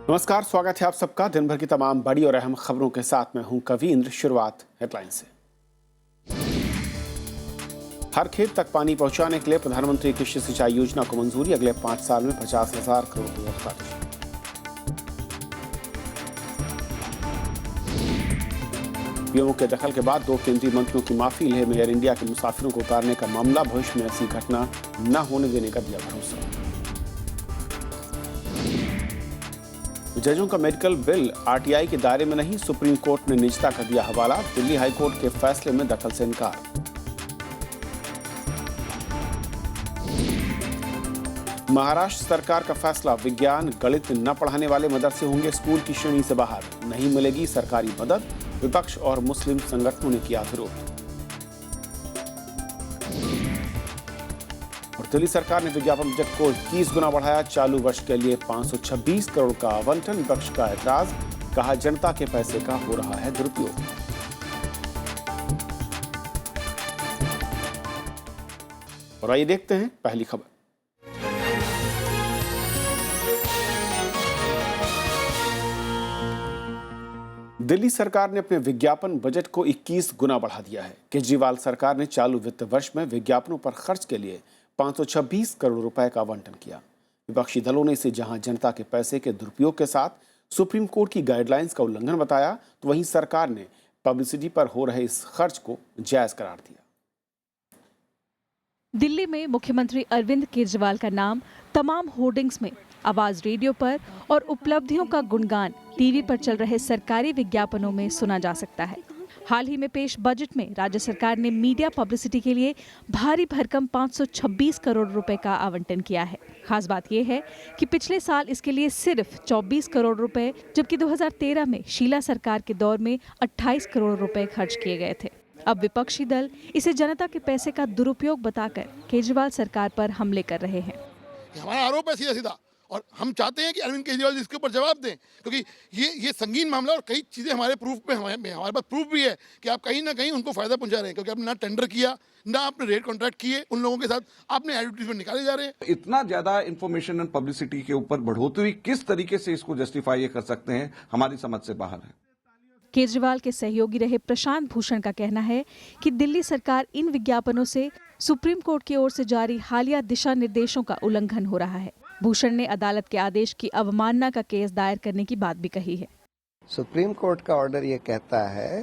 नमस्कार, स्वागत है आप सबका दिन भर की तमाम बड़ी और अहम खबरों के साथ। मैं हूं कवींद्र। शुरुआत हेडलाइन से। हर खेत तक पानी पहुंचाने के लिए प्रधानमंत्री कृषि सिंचाई योजना को मंजूरी। अगले 5 साल में 50,000 करोड़ रुपए खर्च। पीएमओ के दखल के बाद 2 केंद्रीय मंत्रियों की माफी। लेह में एयर इंडिया के मुसाफिरों को उतारने का मामला। भविष्य में ऐसी घटना न होने देने का दिया भरोसा। जजों का मेडिकल बिल आरटीआई के दायरे में नहीं, सुप्रीम कोर्ट ने निजता का दिया हवाला। दिल्ली हाईकोर्ट के फैसले में दखल से इनकार। महाराष्ट्र सरकार का फैसला, विज्ञान गणित न पढ़ाने वाले मदरसे होंगे स्कूल की श्रेणी से बाहर। नहीं मिलेगी सरकारी मदद। विपक्ष और मुस्लिम संगठनों ने किया विरोध। दिल्ली सरकार ने विज्ञापन बजट को 21 गुना बढ़ाया। चालू वर्ष के लिए 526 करोड़ का आवंटन। विपक्ष का ऐतराज, कहा जनता के पैसे का हो रहा है दुरुपयोग। और आइए देखते हैं पहली खबर। दिल्ली सरकार ने अपने विज्ञापन बजट को 21 गुना बढ़ा दिया है। केजरीवाल सरकार ने चालू वित्त वर्ष में विज्ञापनों पर खर्च के लिए 526 करोड़ रुपए का आवंटन किया। विपक्षी दलों ने इसे जहां जनता के पैसे के दुरुपयोग के साथ सुप्रीम कोर्ट की गाइडलाइंस का उल्लंघन बताया, तो वहीं सरकार ने पब्लिसिटी पर हो रहे इस खर्च को जायज करार दिया। दिल्ली में मुख्यमंत्री अरविंद केजरीवाल का नाम तमाम होर्डिंग्स में, आवाज रेडियो पर और उपलब्धियों का गुणगान टीवी पर चल रहे सरकारी विज्ञापनों में सुना जा सकता है। हाल ही में पेश बजट में राज्य सरकार ने मीडिया पब्लिसिटी के लिए भारी भरकम 526 करोड़ रुपए का आवंटन किया है। खास बात यह है कि पिछले साल इसके लिए सिर्फ 24 करोड़ रुपए, जबकि 2013 में शीला सरकार के दौर में 28 करोड़ रुपए खर्च किए गए थे। अब विपक्षी दल इसे जनता के पैसे का दुरुपयोग बताकर केजरीवाल सरकार पर हमले कर रहे हैं। हमारा आरोप है सीधा सीधा, और हम चाहते हैं कि अरविंद केजरीवाल जी इसके ऊपर जवाब दें, क्योंकि ये संगीन मामला और कई चीज़ें हमारे प्रूफ पे हमारे पास प्रूफ भी है कि आप कहीं ना कहीं उनको फायदा पहुंचा रहे हैं, क्योंकि आपने ना टेंडर किया, ना आपने रेट कॉन्ट्रैक्ट किए उन लोगों के साथ, आपने एडवर्टीजमेंट निकाले जा रहे हैं। इतना ज्यादा इंफॉर्मेशन एंड पब्लिसिटी के ऊपर बढ़ोतरी किस तरीके से इसको जस्टिफाई कर सकते हैं, हमारी समझ से बाहर है। केजरीवाल के सहयोगी रहे प्रशांत भूषण का कहना है कि दिल्ली सरकार इन विज्ञापनों से सुप्रीम कोर्ट की ओर से जारी हालिया दिशा निर्देशों का उल्लंघन हो रहा है। भूषण ने अदालत के आदेश की अवमानना का केस दायर करने की बात भी कही है। सुप्रीम कोर्ट का ऑर्डर ये कहता है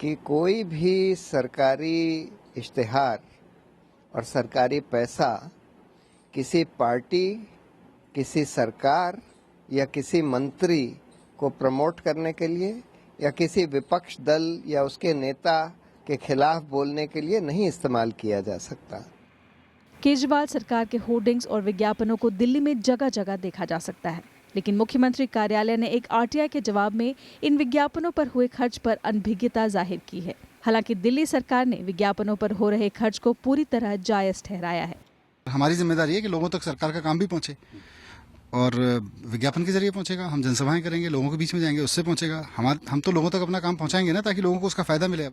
कि कोई भी सरकारी इश्तिहार और सरकारी पैसा किसी पार्टी, किसी सरकार या किसी मंत्री को प्रमोट करने के लिए या किसी विपक्ष दल या उसके नेता के खिलाफ बोलने के लिए नहीं इस्तेमाल किया जा सकता। केजरीवाल सरकार के होर्डिंग्स और विज्ञापनों को दिल्ली में जगह जगह देखा जा सकता है, लेकिन मुख्यमंत्री कार्यालय ने एक आरटीआई के जवाब में इन विज्ञापनों पर हुए खर्च पर अनभिज्ञता जाहिर की है। हालांकि दिल्ली सरकार ने विज्ञापनों पर हो रहे खर्च को पूरी तरह जायज ठहराया है। हमारी जिम्मेदारी है कि लोगों तक सरकार का काम भी पहुंचे, और विज्ञापन के जरिए पहुंचेगा। हम जनसभाएं करेंगे, लोगों के बीच में जाएंगे, उससे पहुंचेगा। हम तो लोगों तक अपना काम पहुंचाएंगे ना, ताकि लोगों को उसका फायदा मिले।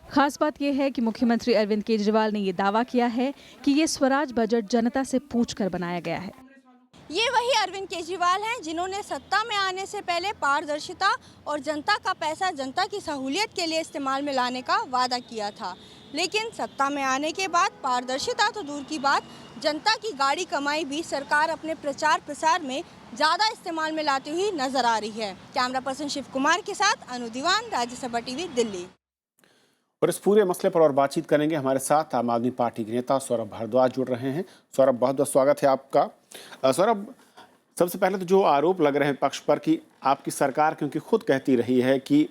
खास बात यह है कि मुख्यमंत्री अरविंद केजरीवाल ने ये दावा किया है कि ये स्वराज बजट जनता से पूछकर बनाया गया है। ये वही अरविंद केजरीवाल हैं जिन्होंने सत्ता में आने से पहले पारदर्शिता और जनता का पैसा जनता की सहूलियत के लिए इस्तेमाल में लाने का वादा किया था, लेकिन सत्ता में आने के बाद पारदर्शिता तो दूर की बात, जनता की गाड़ी कमाई भी सरकार अपने प्रचार प्रसार में ज़्यादा इस्तेमाल में लाती हुई नजर आ रही है। कैमरा पर्सन शिव कुमार के साथ अनु दीवान, राज्यसभा टीवी, दिल्ली। और इस पूरे मसले पर और बातचीत करेंगे। हमारे साथ आम आदमी पार्टी के नेता सौरभ भारद्वाज जुड़ रहे हैं। सौरभ, बहुत बहुत स्वागत है आपका। सौरभ, सबसे पहले तो जो आरोप लग रहे हैं पक्ष पर कि आपकी सरकार, क्योंकि खुद कहती रही है कि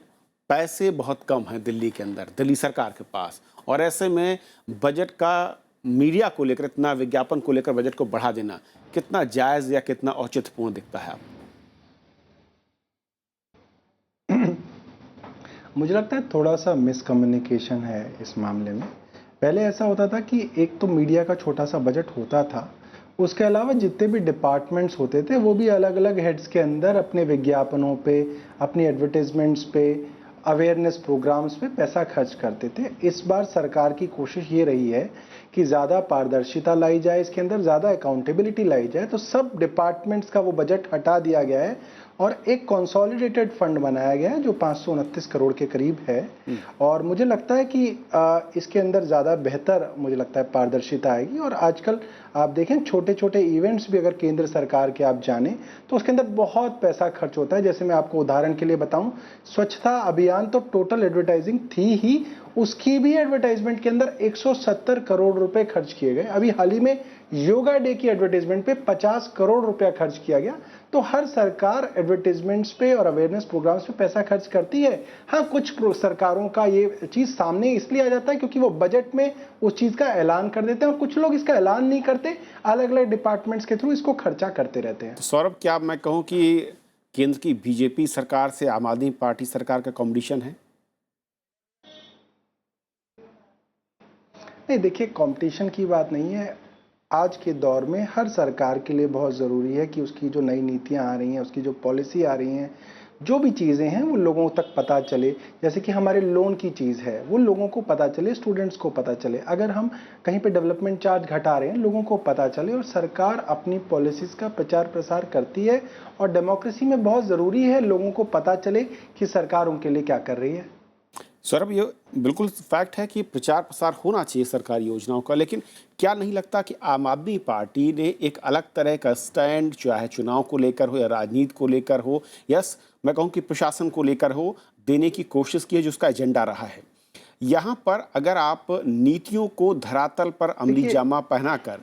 पैसे बहुत कम हैं दिल्ली के अंदर, दिल्ली सरकार के पास, और ऐसे में बजट का मीडिया को लेकर, इतना विज्ञापन को लेकर बजट को बढ़ा देना कितना जायज या कितना औचित्यपूर्ण दिखता है आपको? मुझे लगता है थोड़ा सा मिसकम्युनिकेशन है इस मामले में। पहले ऐसा होता था कि एक तो मीडिया का छोटा सा बजट होता था, उसके अलावा जितने भी डिपार्टमेंट्स होते थे वो भी अलग अलग हेड्स के अंदर अपने विज्ञापनों पे, अपनी एडवर्टाइजमेंट्स पे, अवेयरनेस प्रोग्राम्स पे पैसा खर्च करते थे। इस बार सरकार की कोशिश ये रही है कि ज़्यादा पारदर्शिता लाई जाए, इसके अंदर ज़्यादा अकाउंटेबिलिटी लाई जाए, तो सब डिपार्टमेंट्स का वो बजट हटा दिया गया है और एक कंसोलिडेटेड फंड बनाया गया है जो 529 करोड़ के करीब है। और मुझे लगता है कि इसके अंदर ज़्यादा बेहतर मुझे लगता है पारदर्शिता आएगी। और आजकल आप देखें छोटे छोटे इवेंट्स भी अगर केंद्र सरकार के आप जानें तो उसके अंदर बहुत पैसा खर्च होता है। जैसे मैं आपको उदाहरण के लिए बताऊं, स्वच्छता अभियान तो टोटल एडवर्टाइजिंग थी ही, उसकी भी एडवर्टाइजमेंट के अंदर 170 करोड़ रुपए खर्च किए गए। अभी हाल ही में योगा डे की एडवर्टाइजमेंट पे 50 करोड़ रुपया खर्च किया गया। तो हर सरकार एडवर्टाइजमेंट्स पे और अवेयरनेस प्रोग्राम्स पे पैसा खर्च करती है। हाँ, कुछ सरकारों का ये चीज सामने इसलिए आ जाता है क्योंकि वो बजट में उस चीज का ऐलान कर देते हैं और कुछ लोग इसका ऐलान नहीं करते, अलग अलग डिपार्टमेंट्स के थ्रू इसको खर्चा करते रहते हैं। तो सौरभ, क्या मैं कहूँ कि केंद्र की बीजेपी सरकार से आम आदमी पार्टी सरकार का कॉम्पिटिशन है? नहीं, देखिए कंपटीशन की बात नहीं है। आज के दौर में हर सरकार के लिए बहुत ज़रूरी है कि उसकी जो नई नीतियां आ रही हैं, उसकी जो पॉलिसी आ रही हैं, जो भी चीज़ें हैं वो लोगों तक पता चले। जैसे कि हमारे लोन की चीज़ है, वो लोगों को पता चले, स्टूडेंट्स को पता चले। अगर हम कहीं पे डेवलपमेंट चार्ज घटा रहे हैं, लोगों को पता चले। और सरकार अपनी पॉलिसीज़ का प्रचार प्रसार करती है और डेमोक्रेसी में बहुत ज़रूरी है लोगों को पता चले कि सरकार उनके लिए क्या कर रही है। सौरभ, ये बिल्कुल फैक्ट है कि प्रचार प्रसार होना चाहिए सरकारी योजनाओं का, लेकिन क्या नहीं लगता कि आम आदमी पार्टी ने एक अलग तरह का स्टैंड, चाहे चुनाव को लेकर हो या राजनीति को लेकर हो, यस मैं कहूँ कि प्रशासन को लेकर हो, देने की कोशिश की है, जिसका एजेंडा रहा है। यहाँ पर अगर आप नीतियों को धरातल पर अमली जामा पहनाकर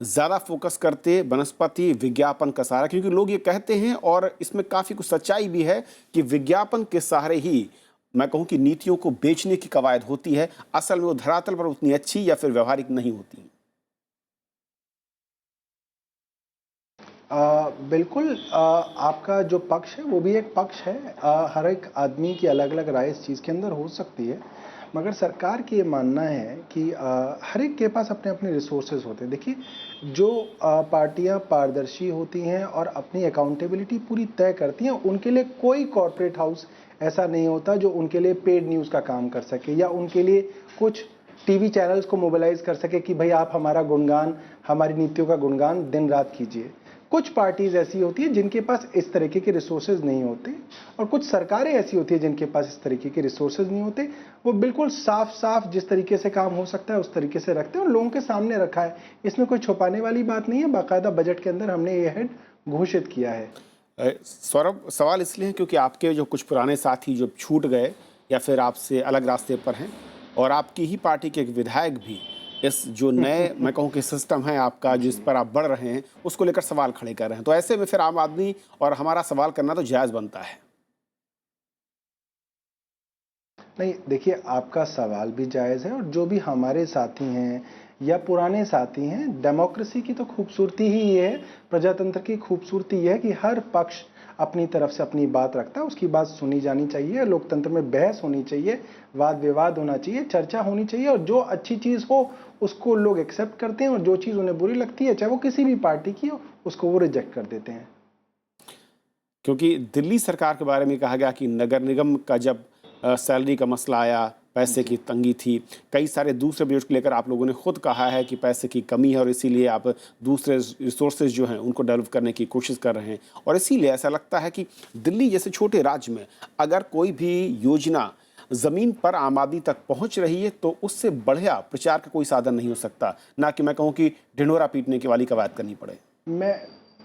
ज़्यादा फोकस करते, वनस्पति विज्ञापन का सहारा, क्योंकि लोग ये कहते हैं और इसमें काफ़ी कुछ सच्चाई भी है कि विज्ञापन के सहारे ही मैं कहूं कि नीतियों को बेचने की कवायद होती है, असल में वो धरातल पर उतनी अच्छी या फिर व्यवहारिक नहीं होती। बिल्कुल, आपका जो पक्ष है वो भी एक पक्ष है। हर एक आदमी की अलग अलग राय इस चीज़ के अंदर हो सकती है, मगर सरकार की ये मानना है कि हर एक के पास अपने अपने रिसोर्सेज होते हैं। देखिए, जो पार्टियां पारदर्शी होती हैं और अपनी अकाउंटेबिलिटी पूरी तय करती हैं, उनके लिए कोई कॉरपोरेट हाउस ऐसा नहीं होता जो उनके लिए पेड न्यूज़ का काम कर सके या उनके लिए कुछ टीवी चैनल्स को मोबिलाइज कर सके कि भाई आप हमारा गुणगान, हमारी नीतियों का गुणगान दिन रात कीजिए। कुछ पार्टीज ऐसी होती है जिनके पास इस तरीके के रिसोर्सेज नहीं होते और कुछ सरकारें ऐसी होती है जिनके पास इस तरीके के रिसोर्सेज नहीं होते। वो बिल्कुल साफ साफ जिस तरीके से काम हो सकता है उस तरीके से रखते हैं और लोगों के सामने रखा है। इसमें कोई छुपाने वाली बात नहीं है। बाकायदा बजट के अंदर हमने ये हेड घोषित किया है। सौरभ, सवाल इसलिए है क्योंकि आपके जो कुछ पुराने साथी जो छूट गए या फिर आपसे अलग रास्ते पर हैं, और आपकी ही पार्टी के एक विधायक भी इस जो नए मैं कहूँ कि सिस्टम है आपका जिस पर आप बढ़ रहे हैं उसको लेकर सवाल खड़े कर रहे हैं, तो ऐसे में फिर आम आदमी और हमारा सवाल करना तो जायज़ बनता है। नहीं, देखिए, आपका सवाल भी जायज़ है और जो भी हमारे साथी हैं या पुराने साथी हैं, डेमोक्रेसी की तो खूबसूरती ही ये है, प्रजातंत्र की खूबसूरती ये है कि हर पक्ष अपनी तरफ से अपनी बात रखता है, उसकी बात सुनी जानी चाहिए। लोकतंत्र में बहस होनी चाहिए, वाद विवाद होना चाहिए, चर्चा होनी चाहिए और जो अच्छी चीज़ हो उसको लोग एक्सेप्ट करते हैं और जो चीज़ उन्हें बुरी लगती है, चाहे वो किसी भी पार्टी की हो, उसको वो रिजेक्ट कर देते हैं। क्योंकि दिल्ली सरकार के बारे में कहा गया कि नगर निगम का जब सैलरी का मसला आया, पैसे की तंगी थी, कई सारे दूसरे बजट को लेकर आप लोगों ने खुद कहा है कि पैसे की कमी है और इसीलिए आप दूसरे रिसोर्सेज जो हैं उनको डेवलप करने की कोशिश कर रहे हैं। और इसीलिए ऐसा लगता है कि दिल्ली जैसे छोटे राज्य में अगर कोई भी योजना ज़मीन पर आम आदमी तक पहुंच रही है तो उससे बढ़िया प्रचार का कोई साधन नहीं हो सकता, ना कि मैं कहूँ कि ढिंढोरा पीटने की वाली कवायद करनी पड़े।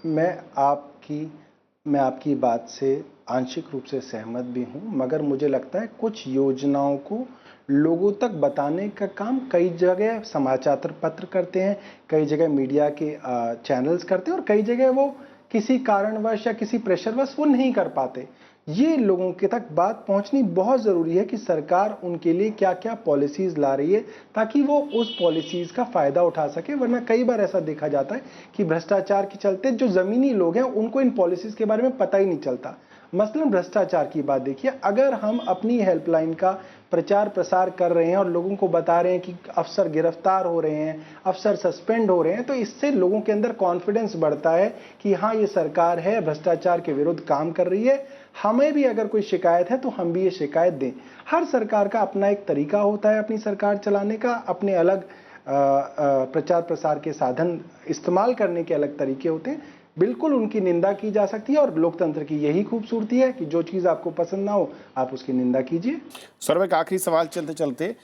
मैं आपकी बात से आंशिक रूप से सहमत भी हूं, मगर मुझे लगता है कुछ योजनाओं को लोगों तक बताने का काम कई जगह समाचार पत्र करते हैं, कई जगह मीडिया के चैनल्स करते हैं और कई जगह वो किसी कारणवश या किसी प्रेशरवश वो नहीं कर पाते। ये लोगों के तक बात पहुंचनी बहुत ज़रूरी है कि सरकार उनके लिए क्या क्या पॉलिसीज़ ला रही है ताकि वो उस पॉलिसीज़ का फ़ायदा उठा सके। वरना कई बार ऐसा देखा जाता है कि भ्रष्टाचार के चलते जो ज़मीनी लोग हैं उनको इन पॉलिसीज़ के बारे में पता ही नहीं चलता। मसलन भ्रष्टाचार की बात देखिए, अगर हम अपनी हेल्पलाइन का प्रचार प्रसार कर रहे हैं और लोगों को बता रहे हैं कि अफसर गिरफ्तार हो रहे हैं, अफसर सस्पेंड हो रहे हैं, तो इससे लोगों के अंदर कॉन्फिडेंस बढ़ता है कि हाँ, ये सरकार है, भ्रष्टाचार के विरुद्ध काम कर रही है, हमें भी अगर कोई शिकायत है तो हम भी ये शिकायत दें। हर सरकार का अपना एक तरीका होता है अपनी सरकार चलाने का, अपने अलग प्रचार प्रसार के साधन इस्तेमाल करने के अलग तरीके होते हैं, बिल्कुल उनकी निंदा की जा सकती है। और लोकतंत्र की यही खूबसूरती है कि जो चीज़ आपको पसंद ना हो आप उसकी निंदा कीजिए। सौरभ, एक आखिरी सवाल चलते चलते,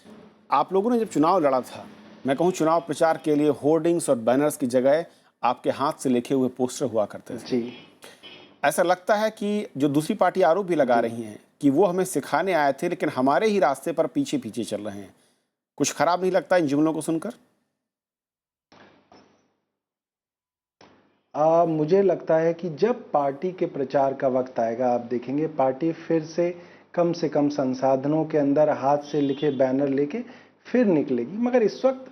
आप लोगों ने जब चुनाव लड़ा था, मैं कहूँ चुनाव प्रचार के लिए होर्डिंग्स और बैनर्स की जगह आपके हाथ से लिखे हुए पोस्टर हुआ करते थे। जी, ऐसा लगता है कि जो दूसरी पार्टी आरोप भी लगा रही हैं कि वो हमें सिखाने आए थे लेकिन हमारे ही रास्ते पर पीछे पीछे चल रहे हैं, कुछ खराब नहीं लगता इन जुमलों को सुनकर? मुझे लगता है कि जब पार्टी के प्रचार का वक्त आएगा, आप देखेंगे पार्टी फिर से कम संसाधनों के अंदर हाथ से लिखे बैनर लेके फिर निकलेगी। मगर इस वक्त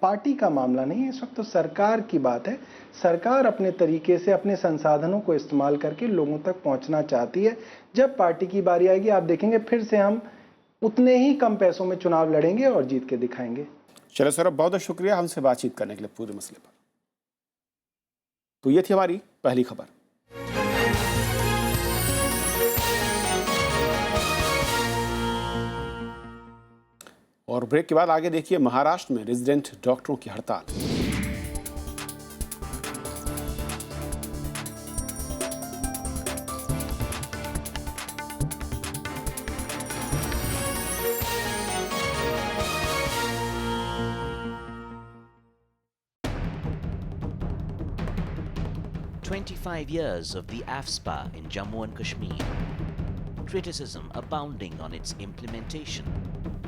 पार्टी का मामला नहीं है, इस वक्त तो सरकार की बात है। सरकार अपने तरीके से अपने संसाधनों को इस्तेमाल करके लोगों तक पहुंचना चाहती है। जब पार्टी की बारी आएगी आप देखेंगे फिर से हम उतने ही कम पैसों में चुनाव लड़ेंगे और जीत के दिखाएंगे। चलो सौरभ, बहुत बहुत शुक्रिया हमसे बातचीत करने के लिए पूरे मसले पर। तो ये थी हमारी पहली खबर। और ब्रेक के बाद आगे देखिए, महाराष्ट्र में रेजिडेंट डॉक्टरों की हड़ताल। "25 years of the AFSPA in Jammu and Kashmir. Criticism abounding on its implementation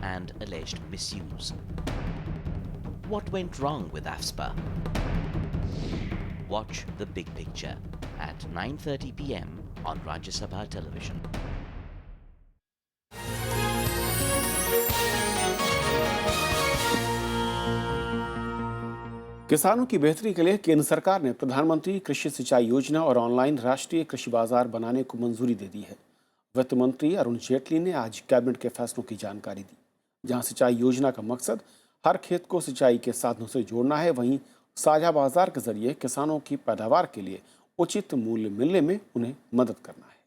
and alleged misuse. What went wrong with AFSPA? Watch the big picture at 9:30 p.m. on Rajya Sabha television. किसानों की बेहतरी के लिए केंद्र सरकार ने प्रधानमंत्री कृषि सिंचाई योजना और ऑनलाइन राष्ट्रीय कृषि बाजार बनाने को मंजूरी दे दी है। वित्त मंत्री अरुण जेटली ने आज कैबिनेट के फैसलों की जानकारी दी, जहां सिंचाई योजना का मकसद हर खेत को सिंचाई के साधनों से जोड़ना है, वहीं साझा बाजार के जरिए किसानों की पैदावार के लिए उचित मूल्य मिलने में उन्हें मदद करना है।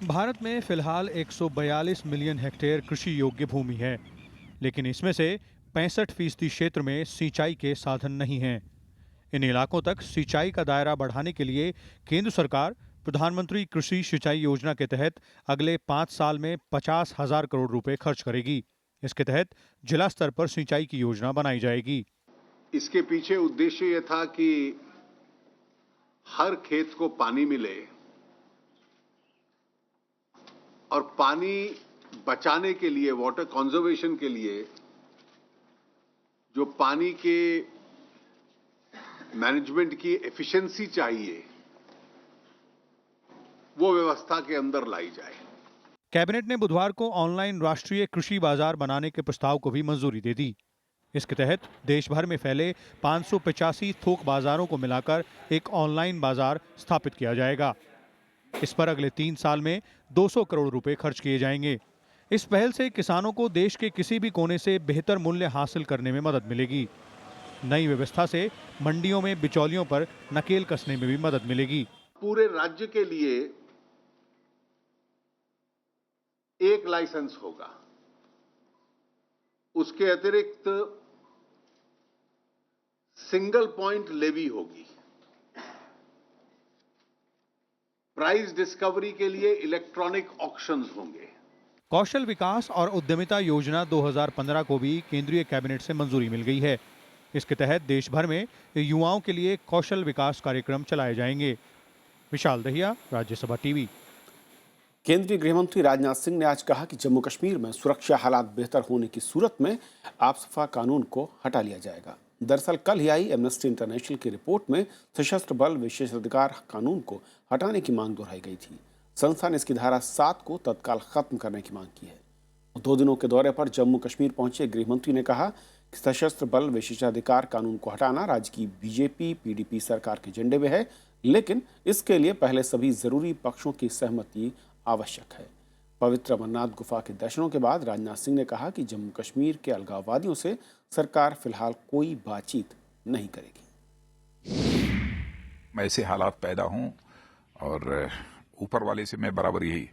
भारत में फिलहाल 142 मिलियन हेक्टेयर कृषि योग्य भूमि है, लेकिन इसमें से 65% क्षेत्र में सिंचाई के साधन नहीं हैं। इन इलाकों तक सिंचाई का दायरा बढ़ाने के लिए केंद्र सरकार प्रधानमंत्री कृषि सिंचाई योजना के तहत अगले 5 साल में 50,000 करोड़ रुपए खर्च करेगी। इसके तहत जिला स्तर पर सिंचाई की योजना बनाई जाएगी। इसके पीछे उद्देश्य यह था कि हर खेत को पानी मिले और पानी बचाने के लिए, वाटर कंजर्वेशन के लिए जो पानी के मैनेजमेंट की एफिशिएंसी चाहिए वो व्यवस्था के अंदर लाई जाए। कैबिनेट ने बुधवार को ऑनलाइन राष्ट्रीय कृषि बाजार बनाने के प्रस्ताव को भी मंजूरी दे दी। इसके तहत देश भर में फैले 585 थोक बाजारों को मिलाकर एक ऑनलाइन बाजार स्थापित किया जाएगा। इस पर अगले 3 साल में 200 करोड़ रुपए खर्च किए जाएंगे। इस पहल से किसानों को देश के किसी भी कोने से बेहतर मूल्य हासिल करने में मदद मिलेगी। नई व्यवस्था से मंडियों में बिचौलियों पर नकेल कसने में भी मदद मिलेगी। पूरे राज्य के लिए एक लाइसेंस होगा, उसके अतिरिक्त सिंगल पॉइंट लेवी होगी। प्राइस डिस्कवरी के लिए इलेक्ट्रॉनिक ऑक्शंस होंगे। कौशल विकास और उद्यमिता योजना 2015 को भी केंद्रीय कैबिनेट से मंजूरी मिल गई है। इसके तहत देश भर में युवाओं के लिए कौशल विकास कार्यक्रम चलाए जाएंगे। विशाल दहिया, राज्यसभा टीवी। केंद्रीय गृह मंत्री राजनाथ सिंह ने आज कहा कि जम्मू कश्मीर में सुरक्षा हालात बेहतर होने की सूरत में आपसफा कानून को हटा लिया जाएगा। दरअसल कल ही आई एमनेस्टी इंटरनेशनल की रिपोर्ट में सशस्त्र बल विशेषाधिकार कानून को हटाने की मांग दोहराई गई थी। संस्था ने इसकी धारा 7 को तत्काल खत्म करने की मांग की है। 2 दिनों के दौरे पर जम्मू कश्मीर पहुंचे गृह मंत्री ने कहा कि सशस्त्र बल विशेषाधिकार कानून को हटाना राज्य की बीजेपी पीडीपी सरकार के एजेंडे में है, लेकिन इसके लिए पहले सभी जरूरी पक्षों की सहमति आवश्यक है। पवित्र अमरनाथ गुफा के दर्शनों के बाद राजनाथ सिंह ने कहा कि जम्मू कश्मीर के अलगाववादियों से सरकार फिलहाल कोई बातचीत नहीं करेगी। ऐसे हालात पैदा हों और ऊपर वाले से मैं बराबर यही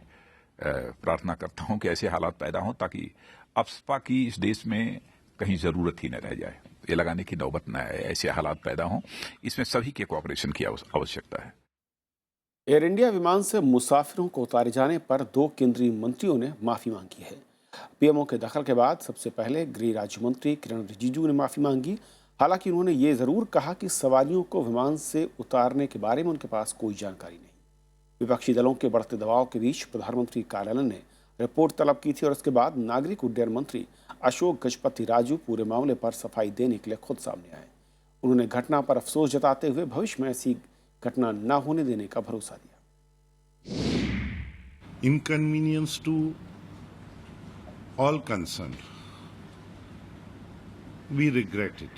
प्रार्थना करता हूं कि ऐसे हालात पैदा हों ताकि अफस्पा की इस देश में कहीं जरूरत ही न रह जाए, ये लगाने की नौबत न आए, ऐसे हालात पैदा हों, इसमें सभी के कोऑपरेशन की आवश्यकता है। एयर इंडिया विमान से मुसाफिरों को उतारे जाने पर 2 केंद्रीय मंत्रियों ने माफी मांगी है। पीएमओ के दखल के बाद सबसे पहले गृह राज्य मंत्री किरण रिजिजू ने माफी मांगी। हालांकि उन्होंने ये जरूर कहा कि सवारियों को विमान से उतारने के बारे में उनके पास कोई जानकारी नहीं। विपक्षी दलों के बढ़ते दबाव के बीच प्रधानमंत्री कार्यालय ने रिपोर्ट तलब की थी और उसके बाद नागरिक उड्डयन मंत्री अशोक गजपति राजू पूरे मामले पर सफाई देने के लिए खुद सामने आए। उन्होंने घटना पर अफसोस जताते हुए भविष्य में ऐसी घटना न होने देने का भरोसा दिया। Inconvenience to all concerned. We regret it.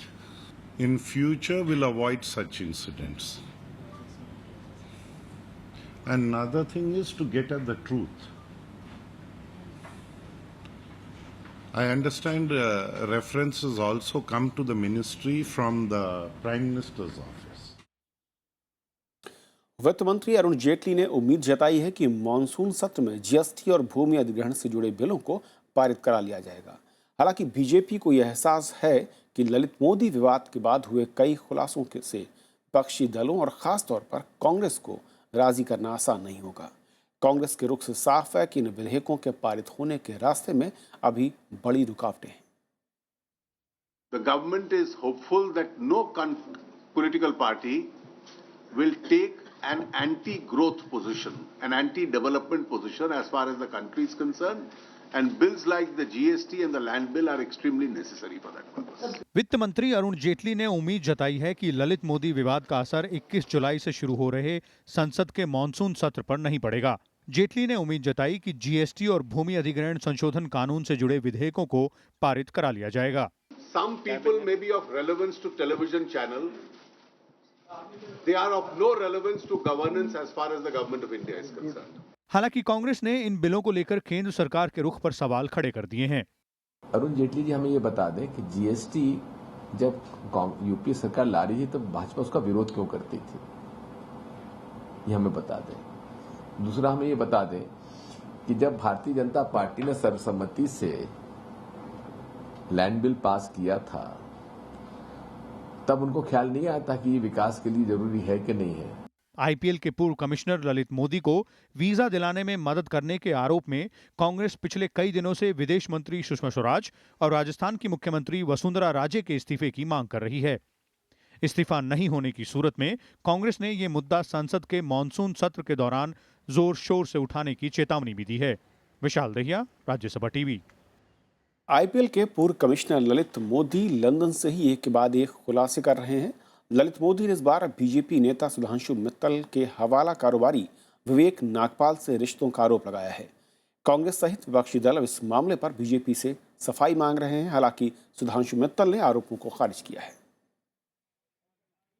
In future, we'll avoid such incidents. Another thing is to get at the truth. I understand references also come to the ministry from the Prime Minister's office. वित्त मंत्री अरुण जेटली ने उम्मीद जताई है कि monsoon सत्र में GST और भूमि अधिग्रहण से जुड़े बिलों को पारित करा लिया जाएगा। हालांकि बीजेपी को यह एहसास है कि ललित मोदी विवाद के बाद हुए कई खुलासों से विपक्षी दलों और खास तौर पर कांग्रेस को राजी करना आसान नहीं होगा। कांग्रेस के रुख से साफ है कि इन विधेयकों के पारित होने के रास्ते में अभी बड़ी रुकावटें हैं। The government is hopeful that no political party will take an anti-growth position, an anti-development position as far as the country is concerned, and bills like the GST and the land bill are extremely necessary for that purpose. वित्त मंत्री अरुण जेटली ने उम्मीद जताई है कि ललित मोदी विवाद का असर 21 जुलाई से शुरू हो रहे संसद के मॉनसून सत्र पर नहीं पड़ेगा। जेटली ने उम्मीद जताई कि जीएसटी और भूमि अधिग्रहण संशोधन कानून से जुड़े विधेयकों को पारित करा लिया जाएगा। Some people may be of relevance to television channel. They are of no relevance to governance as far as the government of India is concerned. हालांकि कांग्रेस ने इन बिलों को लेकर केंद्र सरकार के रुख पर सवाल खड़े कर दिए हैं। अरुण जेटली जी हमें ये बता दें कि जीएसटी जब यूपी सरकार ला रही थी तब भाजपा उसका विरोध क्यों करती थी, ये हमें बता दें। दूसरा हमें ये बता दें कि जब भारतीय जनता पार्टी ने सर्वसम्मति से लैंड बिल पास किया था तब उनको ख्याल नहीं आया था कि ये विकास के लिए जरूरी है कि नहीं है। आईपीएल के पूर्व कमिश्नर ललित मोदी को वीजा दिलाने में मदद करने के आरोप में कांग्रेस पिछले कई दिनों से विदेश मंत्री सुषमा स्वराज और राजस्थान की मुख्यमंत्री वसुंधरा राजे के इस्तीफे की मांग कर रही है। इस्तीफा नहीं होने की सूरत में कांग्रेस ने ये मुद्दा संसद के मॉनसून सत्र के दौरान जोर शोर से उठाने की चेतावनी भी दी है। विशाल दहिया, राज्यसभा टीवी। आईपीएल के पूर्व कमिश्नर ललित मोदी लंदन से ही एक के बाद एक खुलासे कर रहे हैं। ललित मोदी ने इस बार बीजेपी नेता सुधांशु मित्तल के हवाला कारोबारी विवेक नागपाल से रिश्तों का आरोप लगाया है। कांग्रेस सहित विपक्षी दल इस मामले पर बीजेपी से सफाई मांग रहे हैं। हालांकि सुधांशु मित्तल ने आरोपों को खारिज किया है।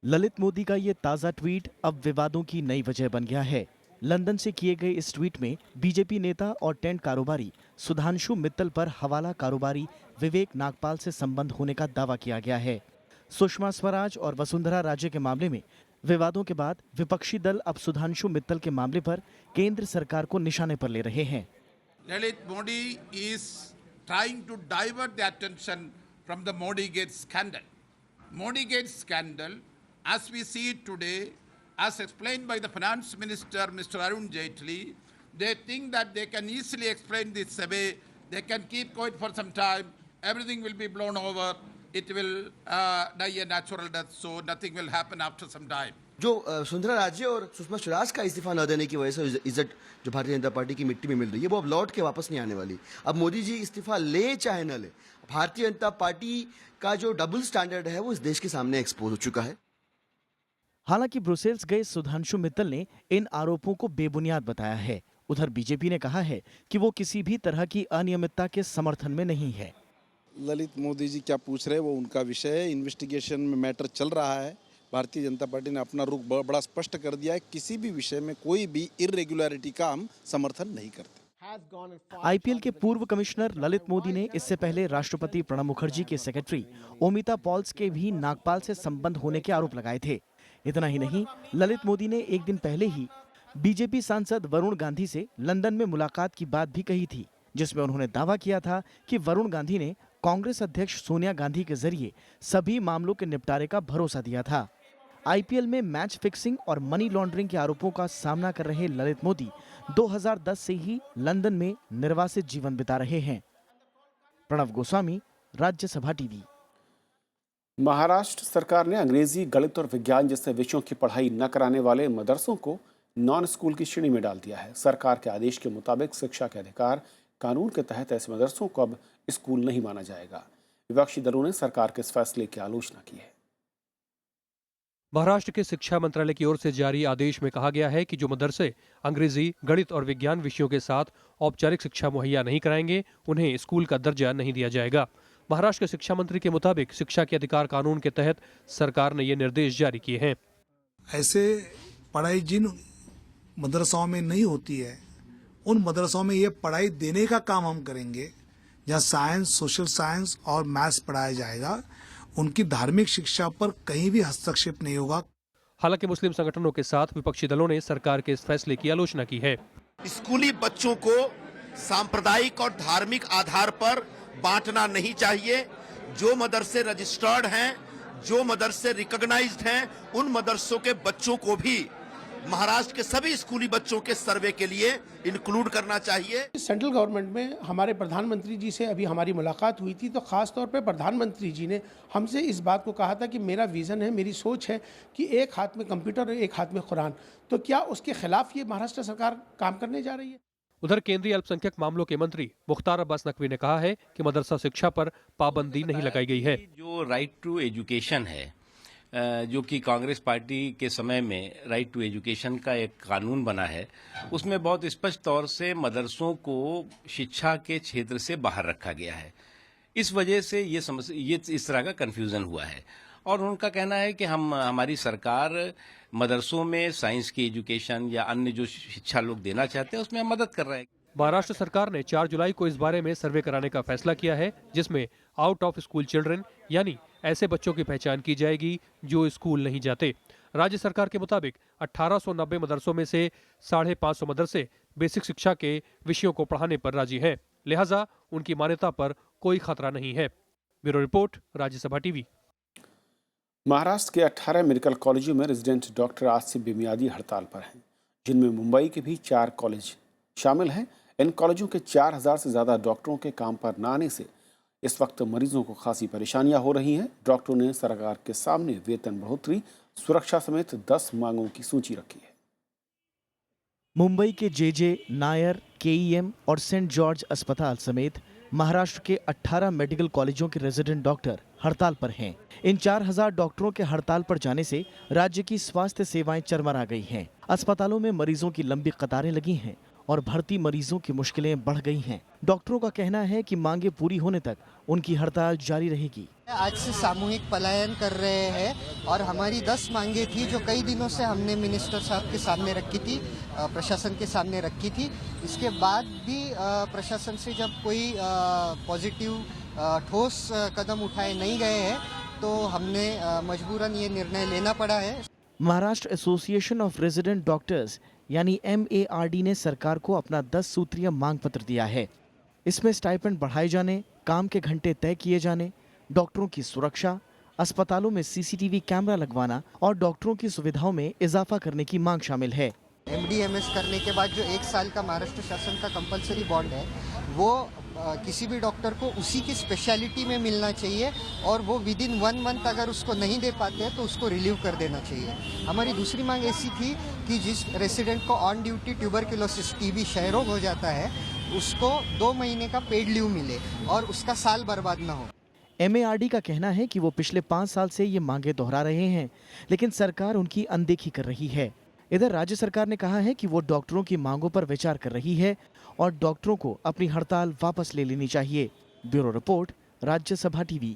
ललित मोदी का ये ताजा ट्वीट अब विवादों की नई वजह बन गया है। लंदन से किए गए इस ट्वीट में बीजेपी नेता और टेंट कारोबारी सुधांशु मित्तल पर हवाला कारोबारी विवेक नागपाल से संबंध होने का दावा किया गया है। सुषमा स्वराज और वसुंधरा राजे के मामले में विवादों के बाद विपक्षी दल अब सुधांशु मित्तल के मामले पर केंद्र सरकार को निशाने पर ले रहे हैं। Lalit Modi is trying to divert the attention from the Modigate scandal. Modigate scandal, as we see it today, as explained by the finance minister, Mr. Arun Jaitley, they think that they can easily explain this away. They can keep quiet for some time. Everything will be blown over. It will die a natural death, so nothing will happen after some time. जो सुंदरा राजे और सुषमा स्वराज का इस्तीफा न देने की वजह से इज्जत जो भारतीय जनता पार्टी की मिट्टी में मिल रही है वो अब लौट के वापस नहीं आने वाली। अब मोदी जी इस्तीफा ले चाहे न ले, भारतीय जनता पार्टी का जो डबल स्टैंडर्ड है वो इस देश के सामने एक्सपोज हो चुका है। हालांकि ब्रुसेल्स गए सुधांशु मित्तल ने इन आरोपों को बेबुनियाद बताया है। उधर बीजेपी ने कहा है कि वो किसी भी तरह की अनियमितता के समर्थन में नहीं है। ललित मोदी जी क्या पूछ रहे हैं वो उनका विषय है। इन्वेस्टिगेशन में मैटर चल रहा है। भारतीय जनता पार्टी ने अपना रुख बड़ा स्पष्ट कर दिया है। किसी भी विषय में कोई भी इरेगुलरिटी का हम समर्थन नहीं करते। आईपीएल के पूर्व कमिश्नर ललित मोदी ने इससे पहले राष्ट्रपति प्रणब मुखर्जी के सेक्रेटरी ओमिता पॉल्स के भी नागपाल से संबंध होने के आरोप लगाए थे। इतना ही नहीं, ललित मोदी ने एक दिन पहले ही बीजेपी सांसद वरुण गांधी से लंदन में मुलाकात की बात भी कही थी, जिसमें उन्होंने दावा किया था कि वरुण गांधी ने कांग्रेस अध्यक्ष सोनिया गांधी के जरिए सभी मामलों के निपटारे का भरोसा दिया था। आईपीएल में मैच फिक्सिंग और मनी लॉन्ड्रिंग के आरोपों का सामना कर रहे ललित मोदी 2010 से ही लंदन में निर्वासित जीवन बिता रहे हैं। प्रणव गोस्वामी, राज्यसभा टीवी। महाराष्ट्र सरकार ने अंग्रेजी, गणित और विज्ञान जैसे विषयों की पढ़ाई न कराने वाले मदरसों को नॉन स्कूल की श्रेणी में डाल दिया है। सरकार के आदेश के मुताबिक शिक्षा के अधिकार कानून के तहत ऐसे मदरसों को अब स्कूल नहीं माना जाएगा। विपक्षी दलों ने सरकार के इस फैसले की आलोचना की है। महाराष्ट्र के शिक्षा मंत्रालय की ओर से जारी आदेश में कहा गया है कि जो मदरसे अंग्रेजी, गणित और विज्ञान विषयों के साथ औपचारिक शिक्षा मुहैया नहीं कराएंगे, उन्हें स्कूल का दर्जा नहीं दिया जाएगा। महाराष्ट्र के शिक्षा मंत्री के मुताबिक शिक्षा के अधिकार कानून के तहत सरकार ने ये निर्देश जारी किए हैं। ऐसे पढ़ाई जिन मदरसाओं में नहीं होती है, उन मदरसाओं में ये पढ़ाई देने का काम हम करेंगे, जहाँ साइंस, सोशल साइंस और मैथ्स पढ़ाया जाएगा। उनकी धार्मिक शिक्षा पर कहीं भी हस्तक्षेप नहीं होगा। हालांकि मुस्लिम संगठनों के साथ विपक्षी दलों ने सरकार के इस फैसले की आलोचना की है। स्कूली बच्चों को सांप्रदायिक और धार्मिक आधार पर बांटना नहीं चाहिए। जो मदरसे रजिस्टर्ड हैं, जो मदरसे रिकॉग्नाइज्ड हैं, उन मदरसों के बच्चों को भी महाराष्ट्र के सभी स्कूली बच्चों के सर्वे के लिए इंक्लूड करना चाहिए। सेंट्रल गवर्नमेंट में हमारे प्रधानमंत्री जी से अभी हमारी मुलाकात हुई थी, तो खास तौर पे प्रधानमंत्री जी ने हमसे इस बात को कहा था कि मेरा विजन है, मेरी सोच है कि एक हाथ में कंप्यूटर और एक हाथ में कुरान। तो क्या उसके खिलाफ ये महाराष्ट्र सरकार काम करने जा रही है? उधर केंद्रीय अल्पसंख्यक मामलों के मंत्री मुख्तार अब्बास नकवी ने कहा है कि मदरसा शिक्षा पर पाबंदी नहीं लगाई गई है। जो राइट टू एजुकेशन है, जो कि कांग्रेस पार्टी के समय में राइट टू एजुकेशन का एक कानून बना है, उसमें बहुत स्पष्ट तौर से मदरसों को शिक्षा के क्षेत्र से बाहर रखा गया है। इस वजह से ये इस तरह का कन्फ्यूजन हुआ है और उनका कहना है कि हमारी सरकार मदरसों में साइंस की एजुकेशन या अन्य जो शिक्षा लोग देना चाहते हैं उसमें हम मदद कर रहे हैं। महाराष्ट्र सरकार ने 4 जुलाई को इस बारे में सर्वे कराने का फैसला किया है, जिसमें आउट ऑफ स्कूल चिल्ड्रन यानी ऐसे बच्चों की पहचान की जाएगी जो स्कूल नहीं जाते। राज्य सरकार के मुताबिक 1890 मदरसों में से 550 मदरसे बेसिक शिक्षा के विषयों को पढ़ाने पर राजी हैं, लिहाजा उनकी मान्यता पर कोई खतरा नहीं है। Bureau report, Rajya Sabha TV. Maharashtra के 18 मेडिकल कॉलेजों में रेजिडेंट डॉक्टर आज से बेमियादी हड़ताल पर हैं, जिनमें मुंबई के भी 4 कॉलेज शामिल हैं। इन कॉलेजों के 4000 से ज़्यादा डॉक्टरों के काम पर न आने से इस वक्त मरीजों को खासी परेशानियां हो रही हैं। डॉक्टरों ने सरकार के सामने वेतन बढ़ोतरी, सुरक्षा समेत 10 मांगों की सूची रखी है। मुंबई के जेजे नायर, केईएम और सेंट जॉर्ज अस्पताल समेत महाराष्ट्र के 18 मेडिकल कॉलेजों के रेजिडेंट डॉक्टर हड़ताल पर हैं। इन 4000 डॉक्टरों के हड़ताल पर जाने से राज्य की स्वास्थ्य सेवाएं चरमरा गई हैं। अस्पतालों में मरीजों की लंबी कतारें लगी हैं और भर्ती मरीजों की मुश्किलें बढ़ गई हैं। डॉक्टरों का कहना है कि मांगे पूरी होने तक उनकी हड़ताल जारी रहेगी। आज से सामूहिक पलायन कर रहे हैं और हमारी 10 मांगे थी जो कई दिनों से हमने मिनिस्टर साहब के सामने रखी थी, प्रशासन के सामने रखी थी। इसके बाद भी प्रशासन से जब कोई पॉजिटिव ठोस कदम उठाए नहीं गए हैं तो हमने मजबूरन ये निर्णय लेना पड़ा है। Maharashtra association of resident doctors यानी MARD ने सरकार को अपना 10 सूत्रीय मांग पत्र दिया है। इसमें स्टाइपेंड बढ़ाए जाने, काम के घंटे तय किए जाने, डॉक्टरों की सुरक्षा, अस्पतालों में CCTV कैमरा लगवाना और डॉक्टरों की सुविधाओं में इजाफा करने की मांग शामिल है। MD-MS करने के बाद जो 1 साल का महाराष्ट्र शासन का कंपलसरी बॉन्ड है, वो किसी भी डॉक्टर को उसी की स्पेशलिटी में मिलना चाहिए और वो विदिन 1 मंथ अगर उसको नहीं दे पाते हैं तो उसको रिलीव कर देना चाहिए। हमारी दूसरी मांग ऐसी थी कि जिस रेसिडेंट को ऑन ड्यूटी ट्यूबरक्लोसिस TB क्षय रोग हो जाता है, उसको 2 महीने का पेड लीव मिले और उसका साल बर्बाद ना हो। MARD का कहना है कि वो पिछले 5 साल से ये मांगे दोहरा रहे हैं, लेकिन सरकार उनकी अनदेखी कर रही है। इधर राज्य सरकार ने कहा है कि वो डॉक्टरों की मांगों पर विचार कर रही है और डॉक्टरों को अपनी हड़ताल वापस ले लेनी चाहिए। Bureau report, Rajya Sabha TV.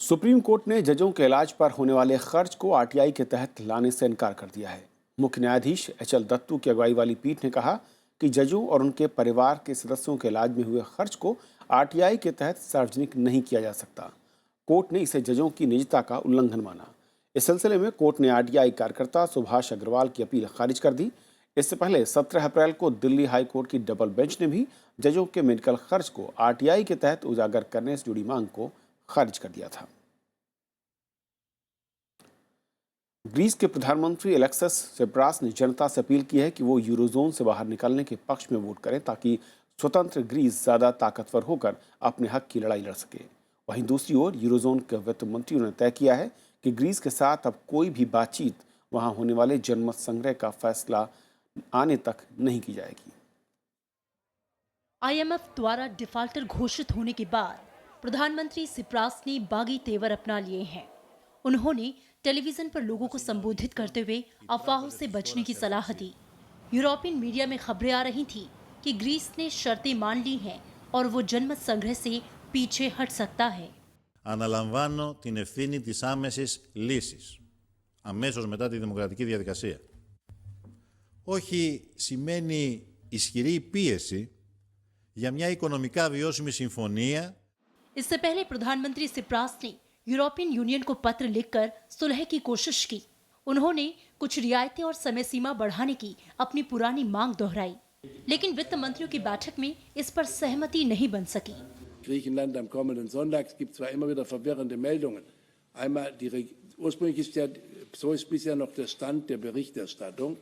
Supreme court ने जजों के इलाज पर होने वाले खर्च को RTI के तहत लाने से इनकार कर दिया है। मुख्य न्यायाधीश HL दत्तू की अगुवाई वाली पीठ ने कहा कि जजों और उनके परिवार के सदस्यों के इलाज में हुए खर्च को RTI के तहत सार्वजनिक नहीं किया जा सकता। कोर्ट ने इसे जजों की निजता का उल्लंघन माना। इस सिलसिले में कोर्ट ने RTI कार्यकर्ता सुभाष अग्रवाल की अपील खारिज कर दी। इससे पहले 17 अप्रैल को दिल्ली हाई कोर्ट की डबल बेंच ने भी जजों के मेडिकल खर्च को आरटीआई के तहत उजागर करने से जुड़ी मांग को खारिज कर दिया था। ग्रीस के प्रधानमंत्री एलेक्सिस सिप्रास ने जनता से अपील की है कि वो यूरोजोन से बाहर निकलने के पक्ष में वोट करें ताकि स्वतंत्र ग्रीस ज्यादा ताकतवर होकर अपने हक की लड़ाई लड़ सके। वहीं दूसरी ओर यूरोजोन के वित्त मंत्रियों ने तय किया है कि ग्रीस के साथ अब कोई भी बातचीत वहां होने वाले जनमत संग्रह का फैसला आने तक नहीं की जाएगी। आईएमएफ द्वारा डिफाल्टर घोषित होने के बाद प्रधानमंत्री सिप्रास ने बागी तेवर अपना लिए हैं। उन्होंने टेलीविजन पर लोगों को संबोधित करते हुए अफवाहों से बचने की सलाह दी। यूरोपियन मीडिया में खबरें आ रही थी कि ग्रीस ने शर्तें मान ली हैं और वो जनमत संग्रह से पीछे हट सकता है। Αναλαμβάνω την ευθύνη της άμεσης λύσης, αμέσως μετά τη δημοκρατική διαδικασία. Όχι σημαίνει ισχυρή πίεση για μια οικονομικά βιώσιμη συμφωνία. इससे पहले प्रधानमंत्री सिप्रास ने यूरोपियन यूनियन को पत्र लिखकर सुलह की कोशिश की। उन्होंने कुछ रियायतें और समय सीमा बढ़ाने की अपनी पुरानी मांग दोहराई, लेकिन वित्त मंत्रियों की बैठक में इस पर सहमति नहीं बन सकी। Griechenland am kommenden Sonntag. Es gibt zwar immer wieder verwirrende Meldungen. Einmal, ursprünglich ist ja, so ist bisher noch der Stand der Berichterstattung,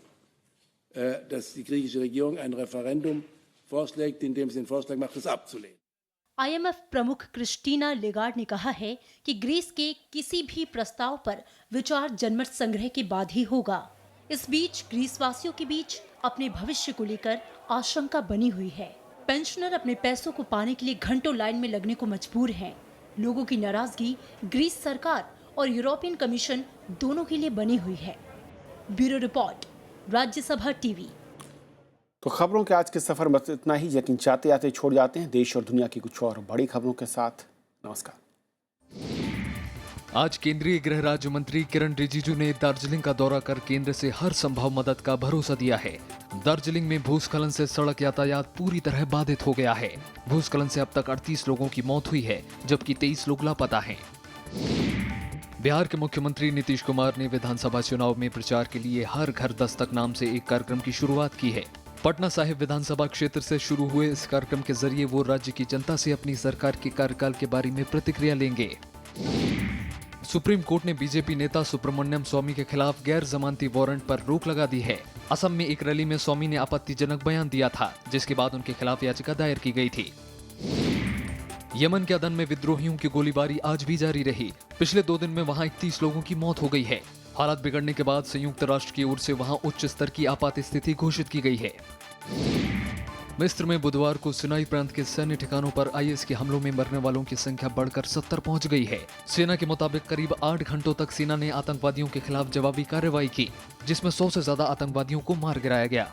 dass die griechische Regierung ein Referendum vorschlägt, in dem sie den Vorschlag macht, das abzulehnen. IMF प्रमुख Christina Lagarde ने कहा है कि Greece के किसी भी प्रस्ताव पर विचार जनमत संग्रह के बाद ही होगा। इस बीच ग्रीसवासियों के बीच अपने भविष्य को लेकर आशंका बनी हुई है। पेंशनर अपने पैसों को पाने के लिए घंटों लाइन में लगने को मजबूर हैं। लोगों की नाराजगी ग्रीस सरकार और यूरोपियन कमीशन दोनों के लिए बनी हुई है। Bureau report, Rajya Sabha TV. तो खबरों के आज के सफर में इतना ही, लेकिन चाहते आते छोड़ जाते हैं देश और दुनिया की कुछ और बड़ी खबरों के साथ। नमस्कार। आज केंद्रीय गृह राज्य मंत्री किरण रिजिजू ने दार्जिलिंग का दौरा कर केंद्र से हर संभव मदद का भरोसा दिया है। दार्जिलिंग में भूस्खलन से सड़क यातायात पूरी तरह बाधित हो गया है। भूस्खलन से अब तक 38 लोगों की मौत हुई है, जबकि 23 लोग लापता हैं। बिहार के मुख्यमंत्री नीतीश कुमार ने विधानसभा चुनाव में प्रचार के लिए हर घर दस्तक नाम से एक कार्यक्रम की शुरुआत की है। पटना साहिब विधानसभा क्षेत्र से शुरू हुए इस कार्यक्रम के जरिए वो राज्य की जनता से अपनी सरकार के कार्यकाल के बारे में प्रतिक्रिया लेंगे। सुप्रीम कोर्ट ने बीजेपी नेता सुब्रमण्यम स्वामी के खिलाफ गैर जमानती वारंट पर रोक लगा दी है। असम में एक रैली में स्वामी ने आपत्तिजनक बयान दिया था, जिसके बाद उनके खिलाफ याचिका दायर की गई थी। यमन के अदन में विद्रोहियों की गोलीबारी आज भी जारी रही। पिछले 2 दिन में वहां 31 लोगों की मौत हो गई है। हालात बिगड़ने के बाद संयुक्त राष्ट्र की ओर से वहां उच्च स्तर की आपात स्थिति घोषित की गई है। मिस्र में बुधवार को सिनाई प्रांत के सैन्य ठिकानों पर आईएस के हमलों में मरने वालों की संख्या बढ़कर 70 पहुंच गई है। सेना के मुताबिक करीब 8 घंटों तक सेना ने आतंकवादियों के खिलाफ जवाबी कार्रवाई की, जिसमें 100 से ज्यादा आतंकवादियों को मार गिराया गया।